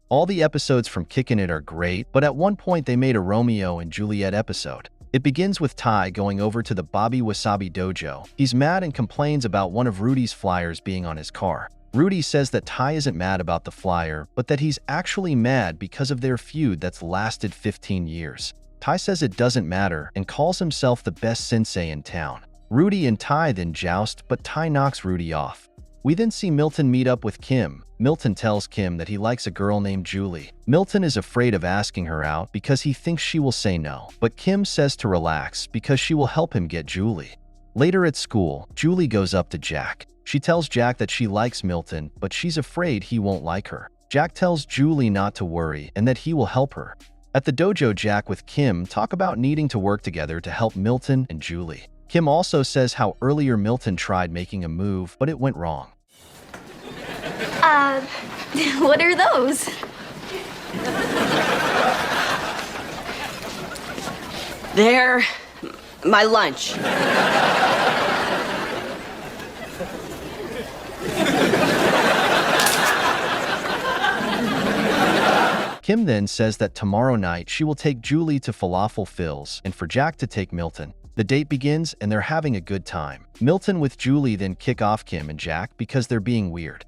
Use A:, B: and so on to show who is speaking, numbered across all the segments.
A: All the episodes from Kickin'it are great, but at one point they made a Romeo and Juliet episode. It begins with Ty going over to the Bobby Wasabi dojo. He's mad and complains about one of Rudy's flyers being on his car. Rudy says that Ty isn't mad about the flyer, but that he's actually mad because of their feud that's lasted 15 years. Ty says it doesn't matter and calls himself the best sensei in town. Rudy and Ty then joust, but Ty knocks Rudy off. We then see Milton meet up with Kim. Milton tells Kim that he likes a girl named Julie. Milton is afraid of asking her out because he thinks she will say no, but Kim says to relax because she will help him get Julie. Later at school, Julie goes up to Jack. She tells Jack that she likes Milton, but she's afraid he won't like her. Jack tells Julie not to worry and that he will help her. At the dojo, Jack with Kim talk about needing to work together to help Milton and Julie. Kim also says how earlier Milton tried making a move, but it went wrong.
B: What are those?
C: They're my lunch.
A: Kim then says that tomorrow night she will take Julie to Falafel Phil's and for Jack to take Milton. The date begins and they're having a good time. Milton with Julie then kick off Kim and Jack because they're being weird.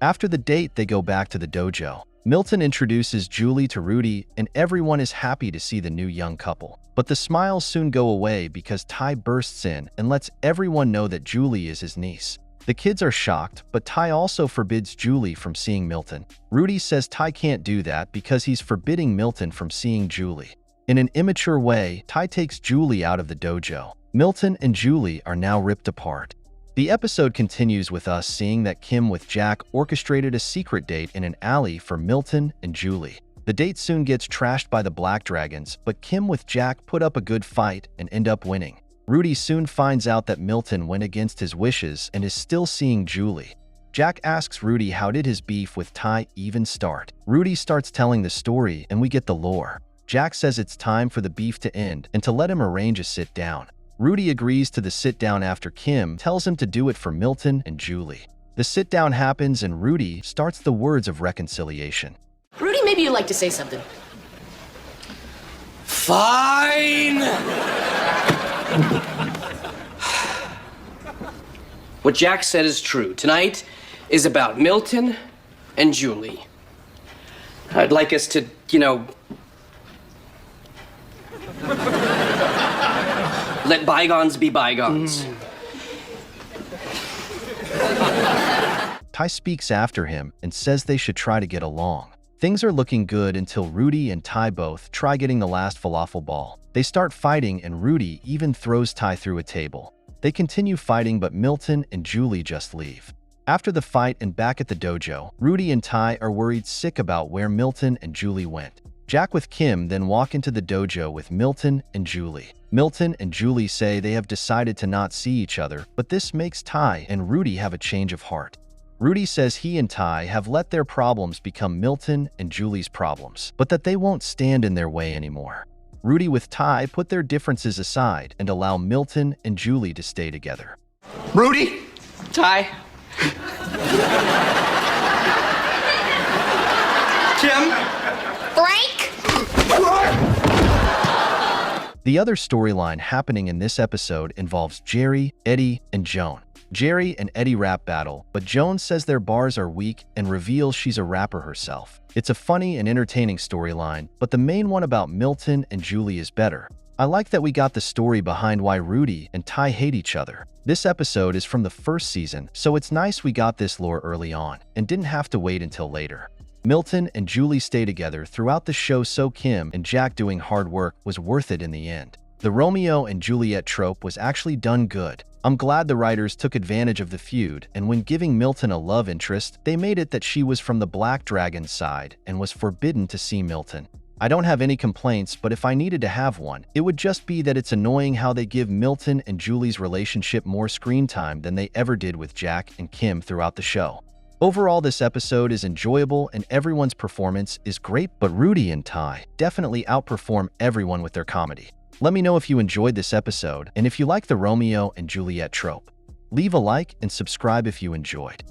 A: After the date, they go back to the dojo. Milton introduces Julie to Rudy and everyone is happy to see the new young couple. But the smiles soon go away because Ty bursts in and lets everyone know that Julie is his niece. The kids are shocked, but Ty also forbids Julie from seeing Milton. Rudy says Ty can't do that because he's forbidding Milton from seeing Julie. In an immature way, Ty takes Julie out of the dojo. Milton and Julie are now ripped apart. The episode continues with us seeing that Kim with Jack orchestrated a secret date in an alley for Milton and Julie. The date soon gets trashed by the Black Dragons, but Kim with Jack put up a good fight and end up winning. Rudy soon finds out that Milton went against his wishes and is still seeing Julie. Jack asks Rudy how did his beef with Ty even start. Rudy starts telling the story and we get the lore. Jack says it's time for the beef to end and to let him arrange a sit-down. Rudy agrees to the sit-down after Kim tells him to do it for Milton and Julie. The sit-down happens and Rudy starts the words of reconciliation.
C: Rudy, maybe you'd like to say something.
D: Fine!
C: What Jack said is true. Tonight is about Milton and Julie. I'd like us to, let bygones be bygones.
A: Ty speaks after him and says they should try to get along. Things are looking good until Rudy and Ty both try getting the last falafel ball. They start fighting and Rudy even throws Ty through a table. They continue fighting but Milton and Julie just leave. After the fight and back at the dojo, Rudy and Ty are worried sick about where Milton and Julie went. Jack with Kim then walk into the dojo with Milton and Julie. Milton and Julie say they have decided to not see each other, but this makes Ty and Rudy have a change of heart. Rudy says he and Ty have let their problems become Milton and Julie's problems, but that they won't stand in their way anymore. Rudy with Ty put their differences aside and allow Milton and Julie to stay together.
D: Rudy?
C: Ty?
D: Kim?
B: Frank?
A: The other storyline happening in this episode involves Jerry, Eddie, and Joan. Jerry and Eddie rap battle, but Joan says their bars are weak and reveals she's a rapper herself. It's a funny and entertaining storyline, but the main one about Milton and Julie is better. I like that we got the story behind why Rudy and Ty hate each other. This episode is from the first season, so it's nice we got this lore early on and didn't have to wait until later. Milton and Julie stay together throughout the show, so Kim and Jack doing hard work was worth it in the end. The Romeo and Juliet trope was actually done good. I'm glad the writers took advantage of the feud, and when giving Milton a love interest, they made it that she was from the Black Dragon's side and was forbidden to see Milton. I don't have any complaints, but if I needed to have one, it would just be that it's annoying how they give Milton and Julie's relationship more screen time than they ever did with Jack and Kim throughout the show. Overall, this episode is enjoyable and everyone's performance is great, but Rudy and Ty definitely outperform everyone with their comedy. Let me know if you enjoyed this episode and if you like the Romeo and Juliet trope. Leave a like and subscribe if you enjoyed.